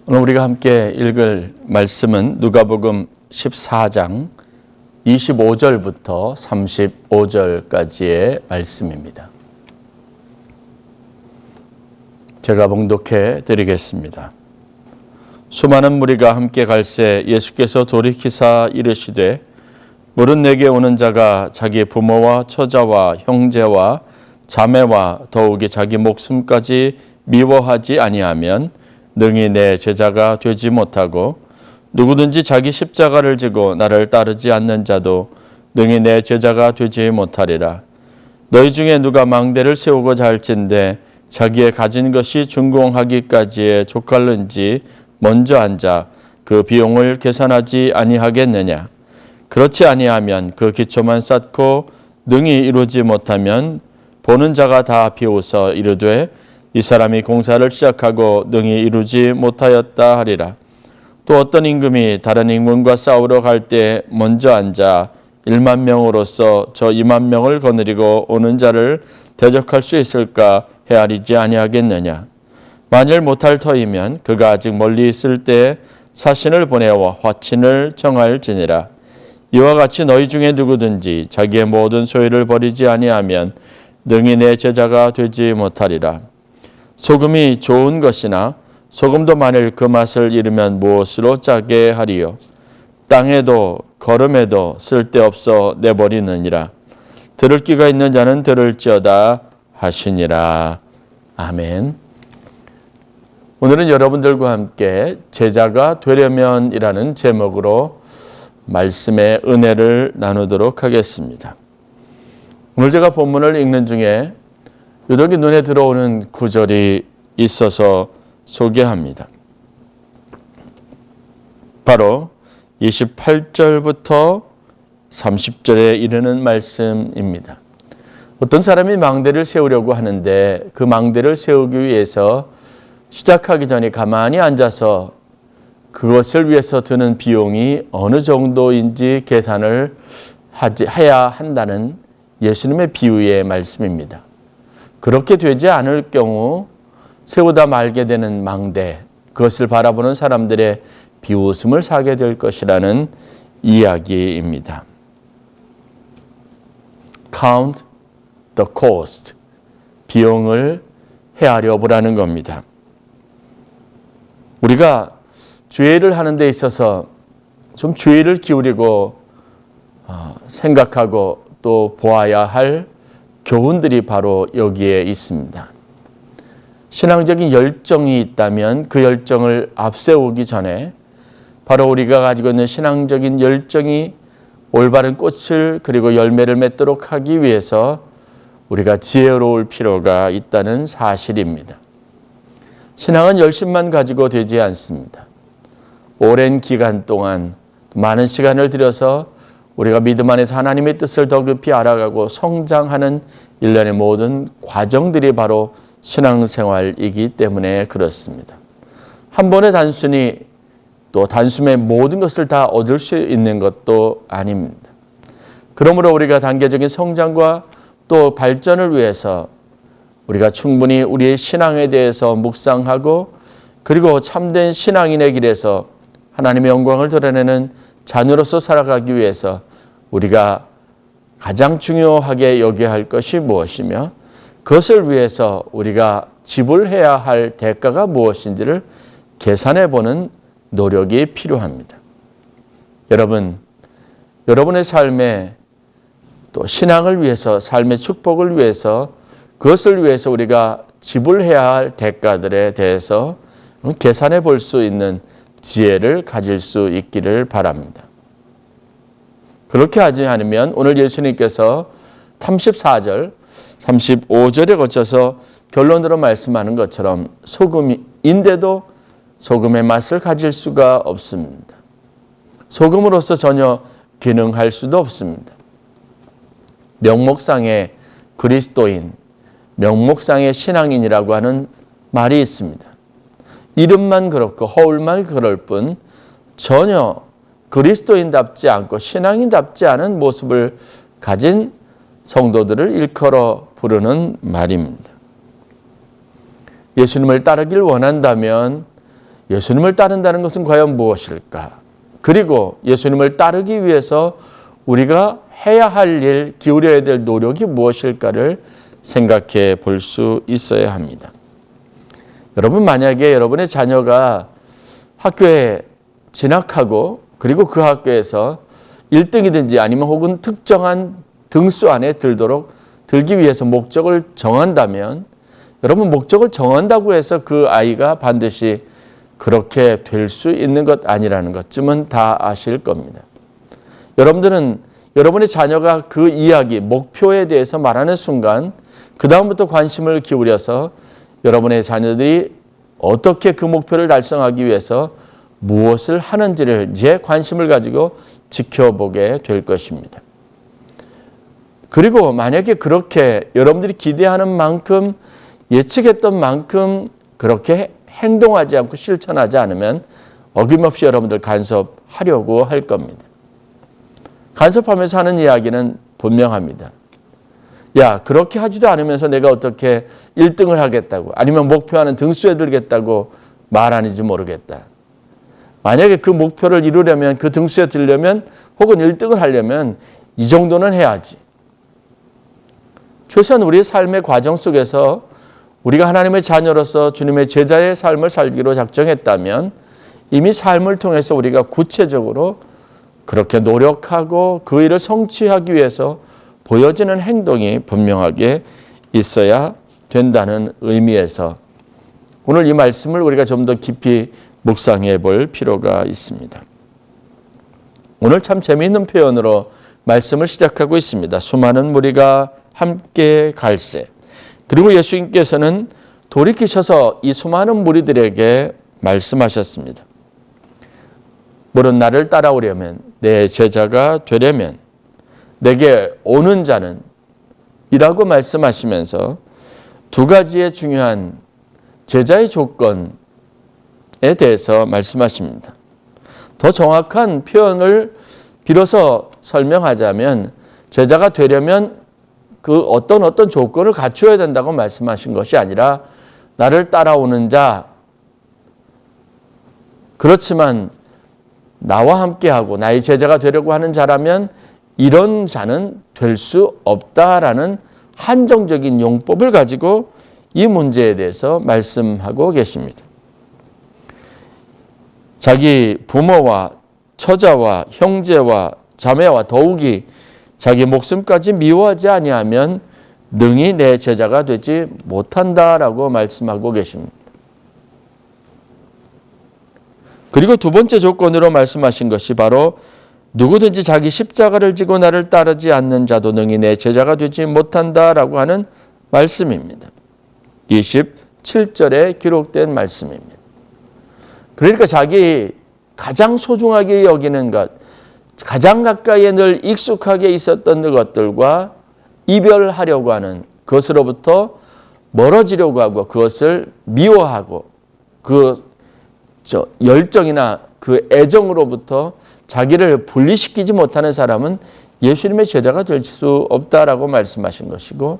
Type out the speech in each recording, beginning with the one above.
오늘 우리가 함께 읽을 말씀은 누가복음 14장 25절부터 35절까지의 말씀입니다. 제가 봉독해 드리겠습니다. 수많은 무리가 함께 갈새 예수께서 돌이키사 이르시되 물은 내게 오는 자가 자기 부모와 처자와 형제와 자매와 더욱이 자기 목숨까지 미워하지 아니하면 능히 내 제자가 되지 못하고 누구든지 자기 십자가를 지고 나를 따르지 않는 자도 능히 내 제자가 되지 못하리라. 너희 중에 누가 망대를 세우고자 할진대 자기의 가진 것이 준공하기까지에 족할는지 먼저 앉아 그 비용을 계산하지 아니하겠느냐. 그렇지 아니하면 그 기초만 쌓고 능히 이루지 못하면 보는 자가 다 비웃어 이르되 이 사람이 공사를 시작하고 능히 이루지 못하였다 하리라. 또 어떤 임금이 다른 임금과 싸우러 갈 때 먼저 앉아 1만 명으로서 저 2만 명을 거느리고 오는 자를 대적할 수 있을까 헤아리지 아니하겠느냐. 만일 못할 터이면 그가 아직 멀리 있을 때 사신을 보내어 화친을 정할지니라. 이와 같이 너희 중에 누구든지 자기의 모든 소유를 버리지 아니하면 능히 내 제자가 되지 못하리라. 소금이 좋은 것이나 소금도 만일 그 맛을 잃으면 무엇으로 짜게 하리요. 땅에도 거름에도 쓸데없어 내버리느니라. 들을 귀가 있는 자는 들을지어다 하시니라. 아멘. 오늘은 여러분들과 함께 제자가 되려면이라는 제목으로 말씀의 은혜를 나누도록 하겠습니다. 오늘 제가 본문을 읽는 중에 유독 눈에 들어오는 구절이 있어서 소개합니다. 바로 28절부터 30절에 이르는 말씀입니다. 어떤 사람이 망대를 세우려고 하는데 그 망대를 세우기 위해서 시작하기 전에 가만히 앉아서 그것을 위해서 드는 비용이 어느 정도인지 계산을 해야 한다는 예수님의 비유의 말씀입니다. 그렇게 되지 않을 경우 세우다 말게 되는 망대, 그것을 바라보는 사람들의 비웃음을 사게 될 것이라는 이야기입니다. Count the cost, 비용을 헤아려 보라는 겁니다. 우리가 죄를 하는 데 있어서 좀 주의를 기울이고 생각하고 또 보아야 할 교훈들이 바로 여기에 있습니다. 신앙적인 열정이 있다면 그 열정을 앞세우기 전에 바로 우리가 가지고 있는 신앙적인 열정이 올바른 꽃을 그리고 열매를 맺도록 하기 위해서 우리가 지혜로울 필요가 있다는 사실입니다. 신앙은 열심만 가지고 되지 않습니다. 오랜 기간 동안 많은 시간을 들여서 우리가 믿음 안에서 하나님의 뜻을 더 깊이 알아가고 성장하는 일련의 모든 과정들이 바로 신앙생활이기 때문에 그렇습니다. 한 번에 단순히 또 단숨에 모든 것을 다 얻을 수 있는 것도 아닙니다. 그러므로 우리가 단계적인 성장과 또 발전을 위해서 우리가 충분히 우리의 신앙에 대해서 묵상하고 그리고 참된 신앙인의 길에서 하나님의 영광을 드러내는 자녀로서 살아가기 위해서 우리가 가장 중요하게 여겨야 할 것이 무엇이며 그것을 위해서 우리가 지불해야 할 대가가 무엇인지를 계산해 보는 노력이 필요합니다. 여러분, 여러분의 삶에 또 신앙을 위해서 삶의 축복을 위해서 그것을 위해서 우리가 지불해야 할 대가들에 대해서 계산해 볼 수 있는 지혜를 가질 수 있기를 바랍니다. 그렇게 하지 않으면 오늘 예수님께서 34절, 35절에 거쳐서 결론으로 말씀하는 것처럼 소금인데도 소금의 맛을 가질 수가 없습니다. 소금으로서 전혀 기능할 수도 없습니다. 명목상의 그리스도인, 명목상의 신앙인이라고 하는 말이 있습니다. 이름만 그렇고 허울만 그럴 뿐 전혀 그리스도인답지 않고 신앙인답지 않은 모습을 가진 성도들을 일컬어 부르는 말입니다. 예수님을 따르길 원한다면 예수님을 따른다는 것은 과연 무엇일까? 그리고 예수님을 따르기 위해서 우리가 해야 할 일, 기울여야 될 노력이 무엇일까를 생각해 볼 수 있어야 합니다. 여러분, 만약에 여러분의 자녀가 학교에 진학하고 그리고 그 학교에서 1등이든지 아니면 혹은 특정한 등수 안에 들기 위해서 목적을 정한다면, 여러분, 목적을 정한다고 해서 그 아이가 반드시 그렇게 될 수 있는 것 아니라는 것쯤은 다 아실 겁니다. 여러분들은 여러분의 자녀가 그 이야기, 목표에 대해서 말하는 순간 그 다음부터 관심을 기울여서 여러분의 자녀들이 어떻게 그 목표를 달성하기 위해서 무엇을 하는지를 이제 관심을 가지고 지켜보게 될 것입니다. 그리고 만약에 그렇게 여러분들이 기대하는 만큼, 예측했던 만큼 그렇게 행동하지 않고 실천하지 않으면 어김없이 여러분들 간섭하려고 할 겁니다. 간섭하면서 하는 이야기는 분명합니다. 야, 그렇게 하지도 않으면서 내가 어떻게 1등을 하겠다고, 아니면 목표하는 등수에 들겠다고 말하는지 모르겠다. 만약에 그 목표를 이루려면, 그 등수에 들려면, 혹은 1등을 하려면 이 정도는 해야지. 최소한 우리의 삶의 과정 속에서 우리가 하나님의 자녀로서 주님의 제자의 삶을 살기로 작정했다면 이미 삶을 통해서 우리가 구체적으로 그렇게 노력하고 그 일을 성취하기 위해서 보여지는 행동이 분명하게 있어야 된다는 의미에서 오늘 이 말씀을 우리가 좀 더 깊이 묵상해 볼 필요가 있습니다. 오늘 참 재미있는 표현으로 말씀을 시작하고 있습니다. 수많은 무리가 함께 갈새. 그리고 예수님께서는 돌이키셔서 이 수많은 무리들에게 말씀하셨습니다. 물론 나를 따라오려면, 내 제자가 되려면 내게 오는 자는 이라고 말씀하시면서 두 가지의 중요한 제자의 조건에 대해서 말씀하십니다. 더 정확한 표현을 빌어서 설명하자면 제자가 되려면 그 어떤 조건을 갖추어야 된다고 말씀하신 것이 아니라 나를 따라오는 자, 그렇지만 나와 함께하고 나의 제자가 되려고 하는 자라면 이런 자는 될 수 없다라는 한정적인 용법을 가지고 이 문제에 대해서 말씀하고 계십니다. 자기 부모와 처자와 형제와 자매와 더욱이 자기 목숨까지 미워하지 아니하면 능히 내 제자가 되지 못한다라고 말씀하고 계십니다. 그리고 두 번째 조건으로 말씀하신 것이 바로 누구든지 자기 십자가를 지고 나를 따르지 않는 자도 능히 내 제자가 되지 못한다라고 하는 말씀입니다. 27절에 기록된 말씀입니다. 그러니까 자기 가장 소중하게 여기는 것, 가장 가까이에 늘 익숙하게 있었던 것들과 이별하려고 하는 그것으로부터 멀어지려고 하고 그것을 미워하고 그 열정이나 그 애정으로부터 자기를 분리시키지 못하는 사람은 예수님의 제자가 될 수 없다라고 말씀하신 것이고,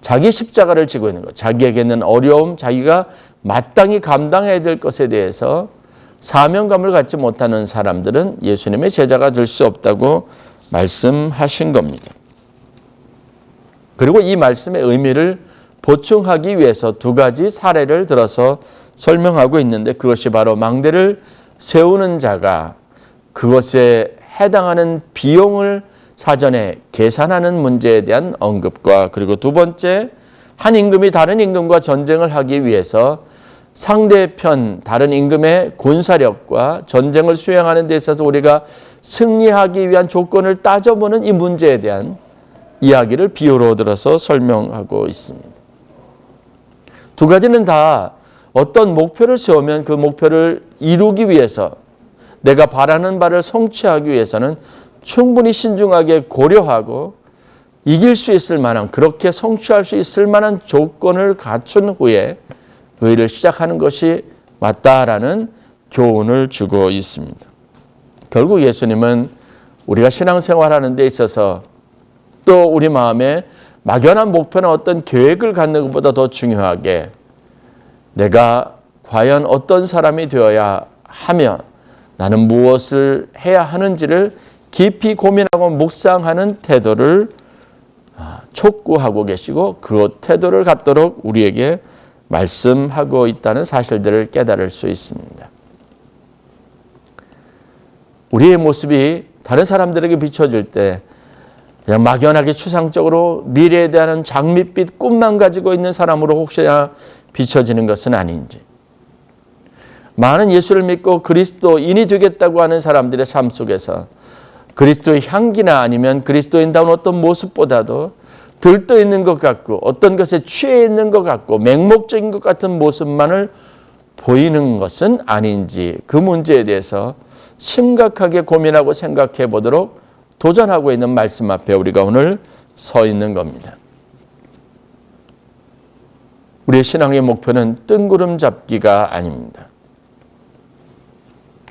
자기 십자가를 지고 있는 것, 자기에게 있는 어려움, 자기가 마땅히 감당해야 될 것에 대해서 사명감을 갖지 못하는 사람들은 예수님의 제자가 될 수 없다고 말씀하신 겁니다. 그리고 이 말씀의 의미를 보충하기 위해서 두 가지 사례를 들어서 설명하고 있는데, 그것이 바로 망대를 세우는 자가 그것에 해당하는 비용을 사전에 계산하는 문제에 대한 언급과, 그리고 두 번째, 한 임금이 다른 임금과 전쟁을 하기 위해서 상대편 다른 임금의 군사력과 전쟁을 수행하는 데 있어서 우리가 승리하기 위한 조건을 따져보는 이 문제에 대한 이야기를 비유로 들어서 설명하고 있습니다. 두 가지는 다 어떤 목표를 세우면 그 목표를 이루기 위해서, 내가 바라는 바를 성취하기 위해서는 충분히 신중하게 고려하고 이길 수 있을 만한, 그렇게 성취할 수 있을 만한 조건을 갖춘 후에 그 일을 시작하는 것이 맞다라는 교훈을 주고 있습니다. 결국 예수님은 우리가 신앙생활하는 데 있어서 또 우리 마음에 막연한 목표나 어떤 계획을 갖는 것보다 더 중요하게 내가 과연 어떤 사람이 되어야 하며 나는 무엇을 해야 하는지를 깊이 고민하고 묵상하는 태도를 촉구하고 계시고 그 태도를 갖도록 우리에게 말씀하고 있다는 사실들을 깨달을 수 있습니다. 우리의 모습이 다른 사람들에게 비춰질 때 그냥 막연하게 추상적으로 미래에 대한 장밋빛 꿈만 가지고 있는 사람으로 혹시나 비춰지는 것은 아닌지, 많은 예수를 믿고 그리스도인이 되겠다고 하는 사람들의 삶 속에서 그리스도의 향기나 아니면 그리스도인다운 어떤 모습보다도 들떠 있는 것 같고 어떤 것에 취해 있는 것 같고 맹목적인 것 같은 모습만을 보이는 것은 아닌지, 그 문제에 대해서 심각하게 고민하고 생각해 보도록 도전하고 있는 말씀 앞에 우리가 오늘 서 있는 겁니다. 우리의 신앙의 목표는 뜬구름 잡기가 아닙니다.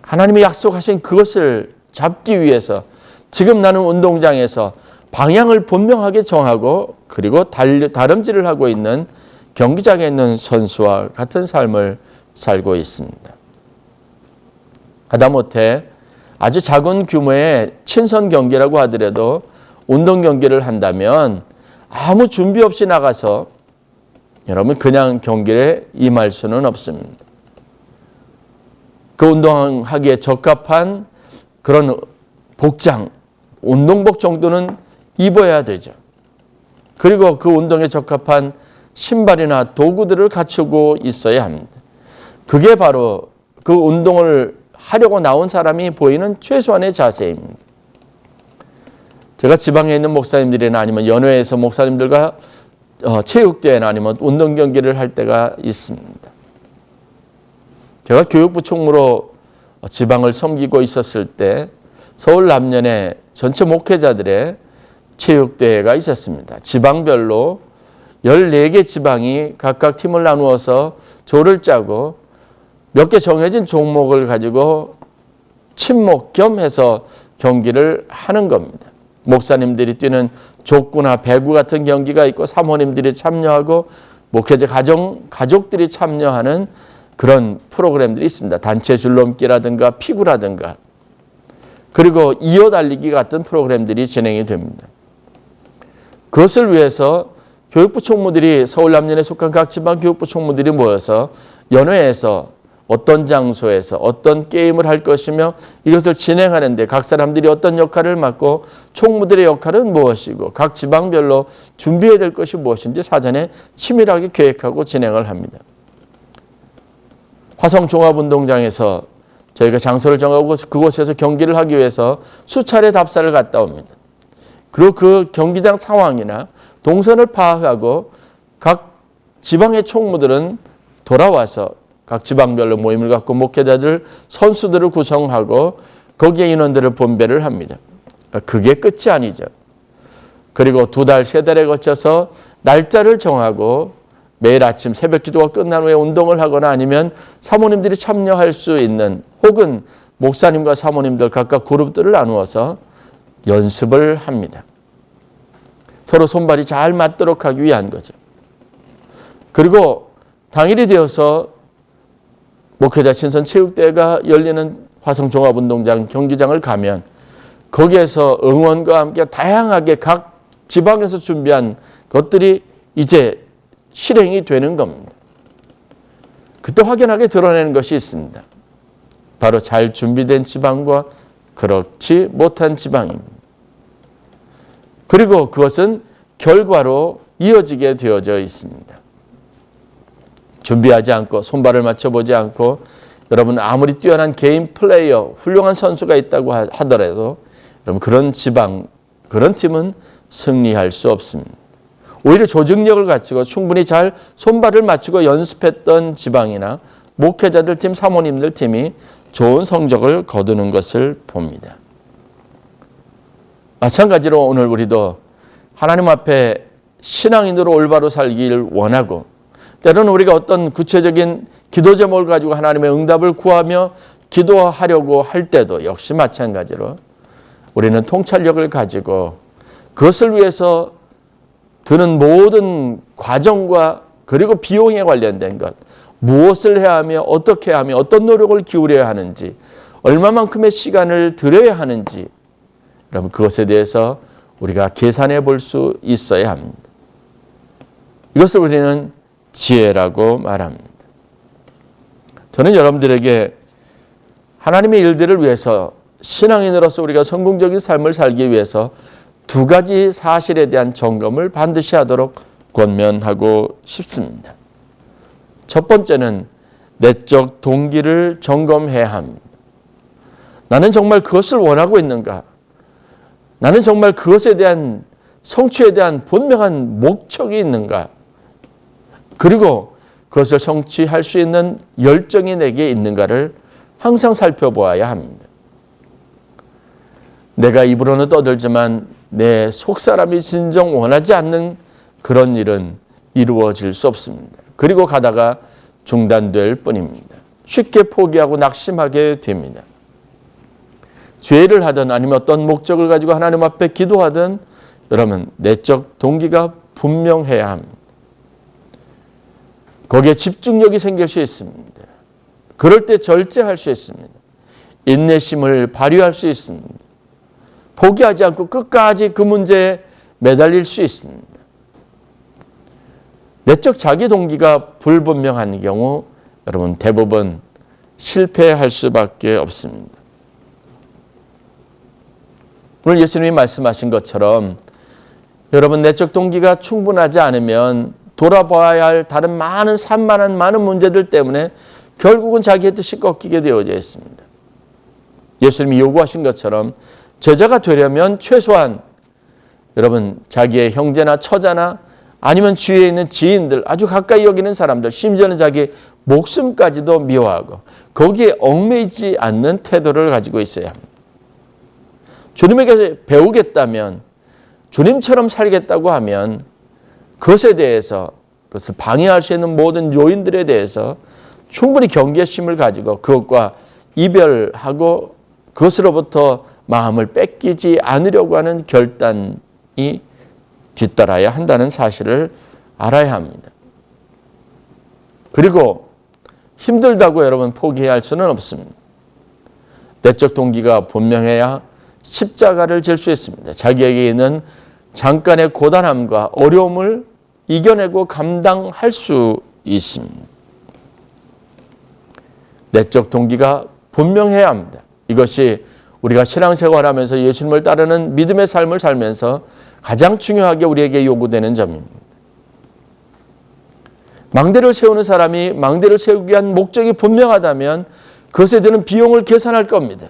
하나님이 약속하신 그것을 잡기 위해서 지금 나는 운동장에서 방향을 분명하게 정하고 그리고 다름질을 하고 있는 경기장에 있는 선수와 같은 삶을 살고 있습니다. 하다못해 아주 작은 규모의 친선 경기라고 하더라도 운동 경기를 한다면 아무 준비 없이 나가서 여러분 그냥 경기에 임할 수는 없습니다. 그 운동하기에 적합한 그런 복장, 운동복 정도는 입어야 되죠. 그리고 그 운동에 적합한 신발이나 도구들을 갖추고 있어야 합니다. 그게 바로 그 운동을 하려고 나온 사람이 보이는 최소한의 자세입니다. 제가 지방에 있는 목사님들이나 아니면 연회에서 목사님들과 체육대회나 아니면 운동 경기를 할 때가 있습니다. 제가 교육부 총무로 지방을 섬기고 있었을 때 서울 남년의 전체 목회자들의 체육대회가 있었습니다. 지방별로 14개 지방이 각각 팀을 나누어서 조를 짜고 몇 개 정해진 종목을 가지고 친목 겸 해서 경기를 하는 겁니다. 목사님들이 뛰는 족구나 배구 같은 경기가 있고 사모님들이 참여하고 목회자 가족들이 참여하는 그런 프로그램들이 있습니다. 단체 줄넘기라든가 피구라든가 그리고 이어달리기 같은 프로그램들이 진행이 됩니다. 그것을 위해서 교육부 총무들이 서울 남년에 속한 각 지방 교육부 총무들이 모여서 연회에서 어떤 장소에서 어떤 게임을 할 것이며 이것을 진행하는데 각 사람들이 어떤 역할을 맡고 총무들의 역할은 무엇이고 각 지방별로 준비해야 될 것이 무엇인지 사전에 치밀하게 계획하고 진행을 합니다. 화성종합운동장에서 저희가 장소를 정하고 그곳에서 경기를 하기 위해서 수차례 답사를 갔다 옵니다. 그리고 그 경기장 상황이나 동선을 파악하고 각 지방의 총무들은 돌아와서 각 지방별로 모임을 갖고 목회자들, 선수들을 구성하고 거기에 인원들을 분배를 합니다. 그게 끝이 아니죠. 그리고 2달, 3달에 걸쳐서 날짜를 정하고 매일 아침 새벽 기도가 끝난 후에 운동을 하거나 아니면 사모님들이 참여할 수 있는 혹은 목사님과 사모님들 각각 그룹들을 나누어서 연습을 합니다. 서로 손발이 잘 맞도록 하기 위한 거죠. 그리고 당일이 되어서 목회자 친선 체육대회가 열리는 화성종합운동장 경기장을 가면 거기에서 응원과 함께 다양하게 각 지방에서 준비한 것들이 이제 실행이 되는 겁니다. 그때 확연하게 드러내는 것이 있습니다. 바로 잘 준비된 지방과 그렇지 못한 지방입니다. 그리고 그것은 결과로 이어지게 되어져 있습니다. 준비하지 않고 손발을 맞춰보지 않고 여러분 아무리 뛰어난 개인 플레이어 훌륭한 선수가 있다고 하더라도 여러분 그런 지방 그런 팀은 승리할 수 없습니다. 오히려 조직력을 갖추고 충분히 잘 손발을 맞추고 연습했던 지방이나 목회자들 팀, 사모님들 팀이 좋은 성적을 거두는 것을 봅니다. 마찬가지로 오늘 우리도 하나님 앞에 신앙인으로 올바로 살기를 원하고 때로는 우리가 어떤 구체적인 기도 제목을 가지고 하나님의 응답을 구하며 기도하려고 할 때도 역시 마찬가지로 우리는 통찰력을 가지고 그것을 위해서 드는 모든 과정과 그리고 비용에 관련된 것, 무엇을 해야 하며 어떻게 하며 어떤 노력을 기울여야 하는지, 얼마만큼의 시간을 들여야 하는지, 여러분 그것에 대해서 우리가 계산해 볼 수 있어야 합니다. 이것을 우리는 지혜라고 말합니다. 저는 여러분들에게 하나님의 일들을 위해서, 신앙인으로서 우리가 성공적인 삶을 살기 위해서 두 가지 사실에 대한 점검을 반드시 하도록 권면하고 싶습니다. 첫 번째는 내적 동기를 점검해야 합니다. 나는 정말 그것을 원하고 있는가? 나는 정말 그것에 대한 성취에 대한 분명한 목적이 있는가? 그리고 그것을 성취할 수 있는 열정이 내게 있는가를 항상 살펴보아야 합니다. 내가 입으로는 떠들지만 내 속사람이 진정 원하지 않는 그런 일은 이루어질 수 없습니다. 그리고 가다가 중단될 뿐입니다. 쉽게 포기하고 낙심하게 됩니다. 죄를 하든 아니면 어떤 목적을 가지고 하나님 앞에 기도하든 여러분 내적 동기가 분명해야 합니다. 거기에 집중력이 생길 수 있습니다. 그럴 때 절제할 수 있습니다. 인내심을 발휘할 수 있습니다. 포기하지 않고 끝까지 그 문제에 매달릴 수 있습니다. 내적 자기 동기가 불분명한 경우 여러분 대부분 실패할 수밖에 없습니다. 오늘 예수님이 말씀하신 것처럼 여러분 내적 동기가 충분하지 않으면 돌아봐야 할 다른 많은 산만한 많은 문제들 때문에 결국은 자기의 뜻이 꺾이게 되어져 있습니다. 예수님이 요구하신 것처럼 제자가 되려면 최소한 여러분 자기의 형제나 처자나 아니면 주위에 있는 지인들, 아주 가까이 여기는 사람들, 심지어는 자기 목숨까지도 미워하고 거기에 얽매이지 않는 태도를 가지고 있어야 합니다. 주님에게 배우겠다면, 주님처럼 살겠다고 하면 그것에 대해서, 그것을 방해할 수 있는 모든 요인들에 대해서 충분히 경계심을 가지고 그것과 이별하고 그것으로부터 마음을 뺏기지 않으려고 하는 결단이 뒤따라야 한다는 사실을 알아야 합니다. 그리고 힘들다고 여러분 포기할 수는 없습니다. 내적 동기가 분명해야 십자가를 질 수 있습니다. 자기에게 있는 잠깐의 고단함과 어려움을 이겨내고 감당할 수 있습니다. 내적 동기가 분명해야 합니다. 이것이 우리가 신앙생활하면서 예수님을 따르는 믿음의 삶을 살면서 가장 중요하게 우리에게 요구되는 점입니다. 망대를 세우는 사람이 망대를 세우기 위한 목적이 분명하다면 그것에 드는 비용을 계산할 겁니다.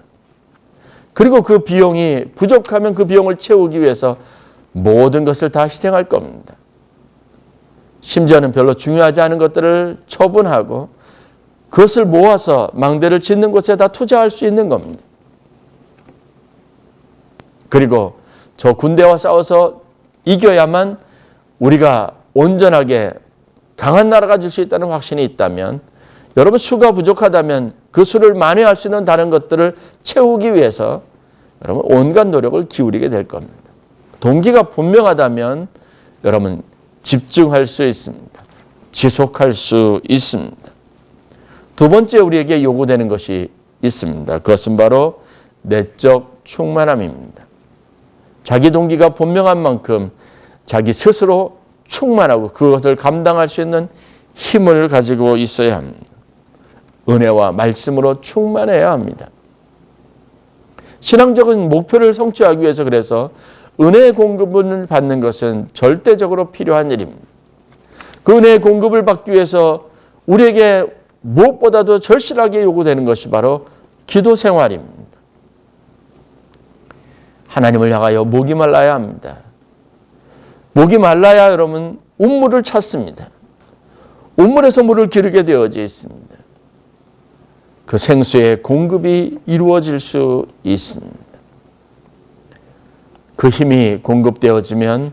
그리고 그 비용이 부족하면 그 비용을 채우기 위해서 모든 것을 다 희생할 겁니다. 심지어는 별로 중요하지 않은 것들을 처분하고 그것을 모아서 망대를 짓는 곳에 다 투자할 수 있는 겁니다. 그리고 저 군대와 싸워서 이겨야만 우리가 온전하게 강한 나라가 될 수 있다는 확신이 있다면, 여러분 수가 부족하다면 그 수를 만회할 수 있는 다른 것들을 채우기 위해서 여러분 온갖 노력을 기울이게 될 겁니다. 동기가 분명하다면 여러분 집중할 수 있습니다. 지속할 수 있습니다. 두 번째 우리에게 요구되는 것이 있습니다. 그것은 바로 내적 충만함입니다. 자기 동기가 분명한 만큼 자기 스스로 충만하고 그것을 감당할 수 있는 힘을 가지고 있어야 합니다. 은혜와 말씀으로 충만해야 합니다. 신앙적인 목표를 성취하기 위해서 그래서 은혜의 공급을 받는 것은 절대적으로 필요한 일입니다. 그 은혜의 공급을 받기 위해서 우리에게 무엇보다도 절실하게 요구되는 것이 바로 기도 생활입니다. 하나님을 향하여 목이 말라야 합니다. 목이 말라야 여러분 운물을 찾습니다. 운물에서 물을 기르게 되어져 있습니다. 그 생수의 공급이 이루어질 수 있습니다. 그 힘이 공급되어지면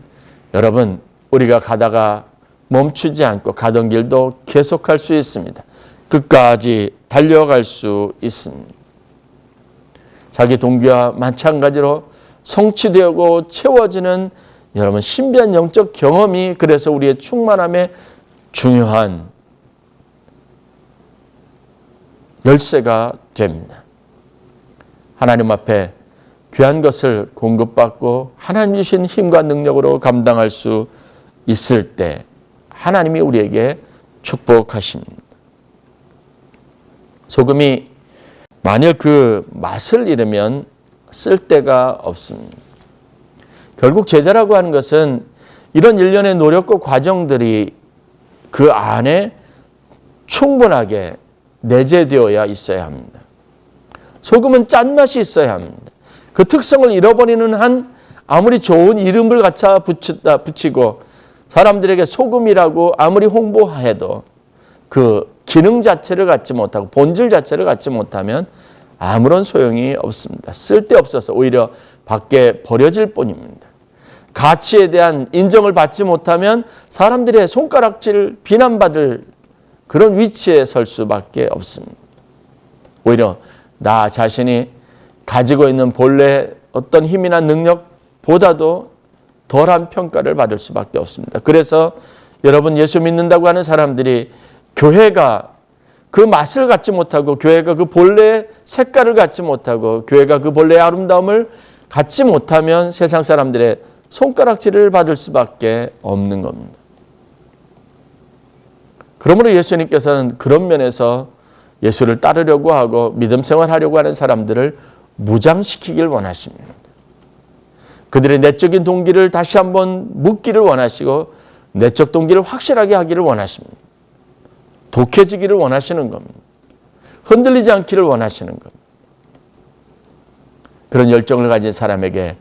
여러분 우리가 가다가 멈추지 않고 가던 길도 계속할 수 있습니다. 끝까지 달려갈 수 있습니다. 자기 동기와 마찬가지로 성취되고 채워지는 여러분 신비한 영적 경험이 그래서 우리의 충만함에 중요한 열쇠가 됩니다. 하나님 앞에 귀한 것을 공급받고 하나님 주신 힘과 능력으로 감당할 수 있을 때 하나님이 우리에게 축복하십니다. 소금이 만일 그 맛을 잃으면 쓸데가 없습니다. 결국 제자라고 하는 것은 이런 일련의 노력과 과정들이 그 안에 충분하게 내재되어야 있어야 합니다. 소금은 짠맛이 있어야 합니다. 그 특성을 잃어버리는 한 아무리 좋은 이름을 갖다 붙이고 사람들에게 소금이라고 아무리 홍보해도 그 기능 자체를 갖지 못하고 본질 자체를 갖지 못하면 아무런 소용이 없습니다. 쓸데없어서 오히려 밖에 버려질 뿐입니다. 가치에 대한 인정을 받지 못하면 사람들의 손가락질 비난받을 그런 위치에 설 수밖에 없습니다. 오히려 나 자신이 가지고 있는 본래 어떤 힘이나 능력보다도 덜한 평가를 받을 수밖에 없습니다. 그래서 여러분 예수 믿는다고 하는 사람들이 교회가 그 맛을 갖지 못하고 교회가 그 본래의 색깔을 갖지 못하고 교회가 그 본래의 아름다움을 갖지 못하면 세상 사람들의 손가락질을 받을 수밖에 없는 겁니다. 그러므로 예수님께서는 그런 면에서 예수를 따르려고 하고 믿음 생활하려고 하는 사람들을 무장시키길 원하십니다. 그들의 내적인 동기를 다시 한번 묻기를 원하시고 내적 동기를 확실하게 하기를 원하십니다. 독해지기를 원하시는 겁니다. 흔들리지 않기를 원하시는 겁니다. 그런 열정을 가진 사람에게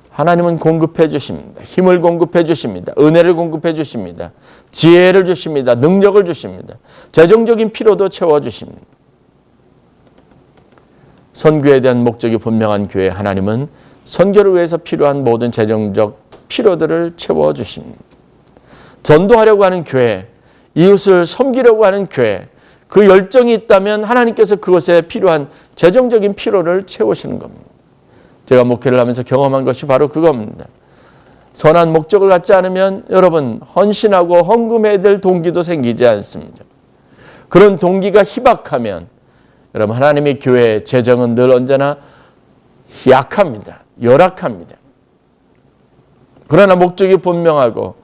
하나님은 공급해 주십니다. 힘을 공급해 주십니다. 은혜를 공급해 주십니다. 지혜를 주십니다. 능력을 주십니다. 재정적인 필요도 채워주십니다. 선교에 대한 목적이 분명한 교회 하나님은 선교를 위해서 필요한 모든 재정적 필요들을 채워주십니다. 전도하려고 하는 교회, 이웃을 섬기려고 하는 교회, 그 열정이 있다면 하나님께서 그것에 필요한 재정적인 필요를 채우시는 겁니다. 제가 목회를 하면서 경험한 것이 바로 그겁니다. 선한 목적을 갖지 않으면 여러분 헌신하고 헌금해야 될 동기도 생기지 않습니다. 그런 동기가 희박하면 여러분 하나님의 교회의 재정은 늘 언제나 약합니다. 열악합니다. 그러나 목적이 분명하고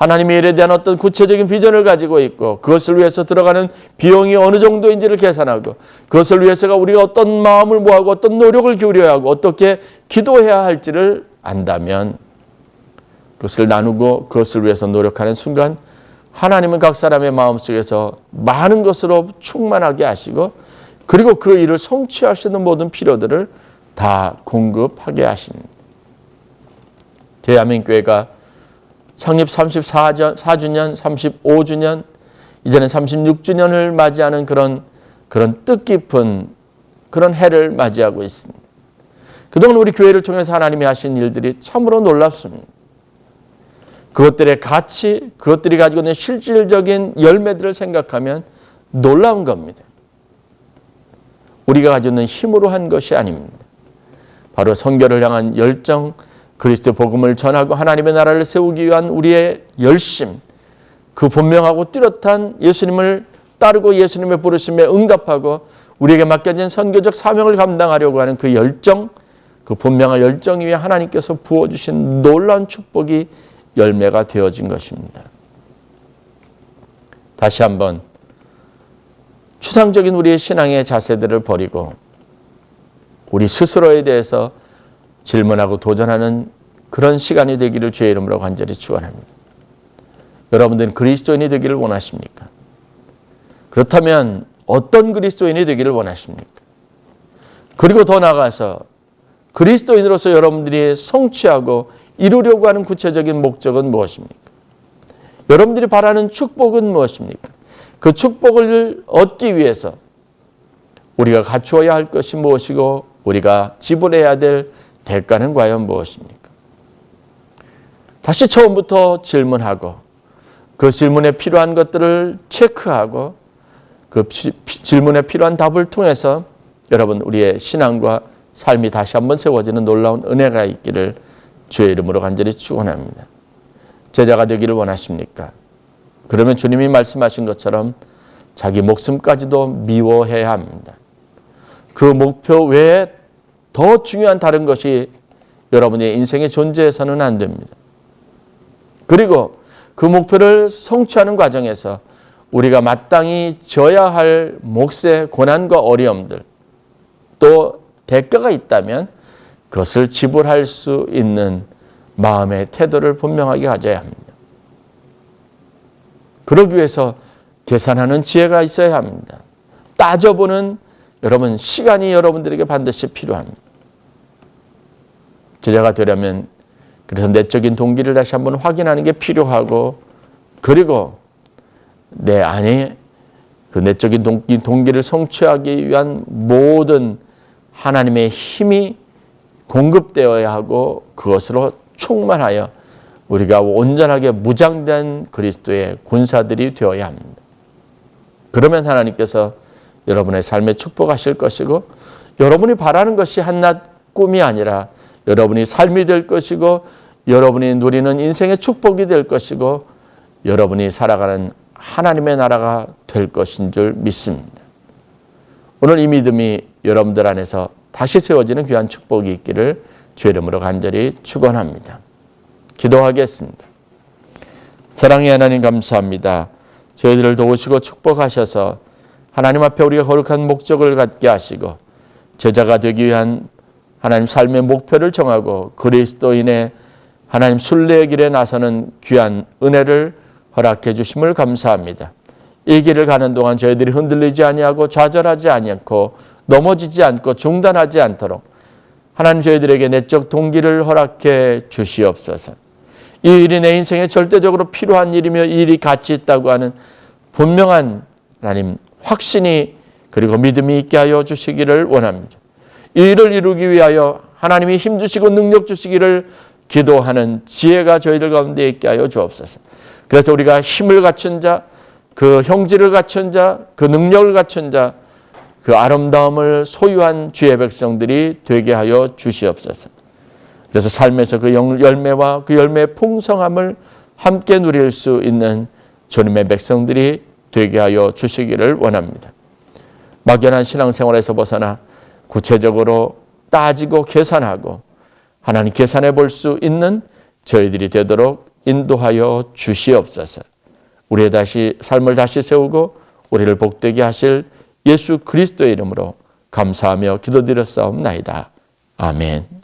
하나님의 일에 대한 어떤 구체적인 비전을 가지고 있고 그것을 위해서 들어가는 비용이 어느 정도인지를 계산하고 그것을 위해서가 우리가 어떤 마음을 모아고 어떤 노력을 기울여야 하고 어떻게 기도해야 할지를 안다면 그것을 나누고 그것을 위해서 노력하는 순간 하나님은 각 사람의 마음속에서 많은 것으로 충만하게 하시고 그리고 그 일을 성취할 수 있는 모든 필요들을 다 공급하게 하십니다. 대한민국교회가 창립 34주년, 35주년, 이제는 36주년을 맞이하는 그런 뜻깊은 그런 해를 맞이하고 있습니다. 그동안 우리 교회를 통해서 하나님이 하신 일들이 참으로 놀랍습니다. 그것들의 가치, 그것들이 가지고 있는 실질적인 열매들을 생각하면 놀라운 겁니다. 우리가 가지고 있는 힘으로 한 것이 아닙니다. 바로 선교를 향한 열정, 그리스도 복음을 전하고 하나님의 나라를 세우기 위한 우리의 열심, 그 분명하고 뚜렷한 예수님을 따르고 예수님의 부르심에 응답하고 우리에게 맡겨진 선교적 사명을 감당하려고 하는 그 열정, 그 분명한 열정 위에 하나님께서 부어주신 놀라운 축복이 열매가 되어진 것입니다. 다시 한번 추상적인 우리의 신앙의 자세들을 버리고 우리 스스로에 대해서 질문하고 도전하는 그런 시간이 되기를 주의 이름으로 간절히 축원합니다. 여러분들은 그리스도인이 되기를 원하십니까? 그렇다면 어떤 그리스도인이 되기를 원하십니까? 그리고 더 나아가서 그리스도인으로서 여러분들이 성취하고 이루려고 하는 구체적인 목적은 무엇입니까? 여러분들이 바라는 축복은 무엇입니까? 그 축복을 얻기 위해서 우리가 갖추어야 할 것이 무엇이고 우리가 지불해야 될 대가는 과연 무엇입니까? 다시 처음부터 질문하고 그 질문에 필요한 것들을 체크하고 그 질문에 필요한 답을 통해서 여러분 우리의 신앙과 삶이 다시 한번 세워지는 놀라운 은혜가 있기를 주의 이름으로 간절히 축원합니다. 제자가 되기를 원하십니까? 그러면 주님이 말씀하신 것처럼 자기 목숨까지도 미워해야 합니다. 그 목표 외에 더 중요한 다른 것이 여러분의 인생에 존재해서는 안 됩니다. 그리고 그 목표를 성취하는 과정에서 우리가 마땅히 져야 할 몫의 고난과 어려움들, 또 대가가 있다면 그것을 지불할 수 있는 마음의 태도를 분명하게 가져야 합니다. 그러기 위해서 계산하는 지혜가 있어야 합니다. 따져보는 여러분 시간이 여러분들에게 반드시 필요합니다. 제자가 되려면 그래서 내적인 동기를 다시 한번 확인하는 게 필요하고, 그리고 내 안에 그 내적인 동기를 성취하기 위한 모든 하나님의 힘이 공급되어야 하고, 그것으로 충만하여 우리가 온전하게 무장된 그리스도의 군사들이 되어야 합니다. 그러면 하나님께서 여러분의 삶에 축복하실 것이고, 여러분이 바라는 것이 한낱 꿈이 아니라 여러분이 삶이 될 것이고, 여러분이 누리는 인생의 축복이 될 것이고, 여러분이 살아가는 하나님의 나라가 될 것인 줄 믿습니다. 오늘 이 믿음이 여러분들 안에서 다시 세워지는 귀한 축복이 있기를 주의 이름으로 간절히 축원합니다. 기도하겠습니다. 사랑의 하나님 감사합니다. 저희들을 도우시고 축복하셔서 하나님 앞에 우리가 거룩한 목적을 갖게 하시고 제자가 되기 위한 하나님 삶의 목표를 정하고 그리스도인의 하나님 순례의 길에 나서는 귀한 은혜를 허락해 주심을 감사합니다. 이 길을 가는 동안 저희들이 흔들리지 아니하고 좌절하지 아니하고 넘어지지 않고 중단하지 않도록 하나님 저희들에게 내적 동기를 허락해 주시옵소서. 이 일이 내 인생에 절대적으로 필요한 일이며 이 일이 가치 있다고 하는 분명한 하나님 확신이 그리고 믿음이 있게 하여 주시기를 원합니다. 이 일을 이루기 위하여 하나님이 힘 주시고 능력 주시기를 기도하는 지혜가 저희들 가운데 있게 하여 주옵소서. 그래서 우리가 힘을 갖춘 자, 그 형질을 갖춘 자, 그 능력을 갖춘 자, 그 아름다움을 소유한 주의 백성들이 되게 하여 주시옵소서. 그래서 삶에서 그 열매와 그 열매의 풍성함을 함께 누릴 수 있는 주님의 백성들이 되게 하여 주시기를 원합니다. 막연한 신앙생활에서 벗어나 구체적으로 따지고 계산하고 하나님 계산해 볼 수 있는 저희들이 되도록 인도하여 주시옵소서. 우리의 삶을 다시 세우고 우리를 복되게 하실 예수 그리스도의 이름으로 감사하며 기도드렸사옵나이다. 아멘.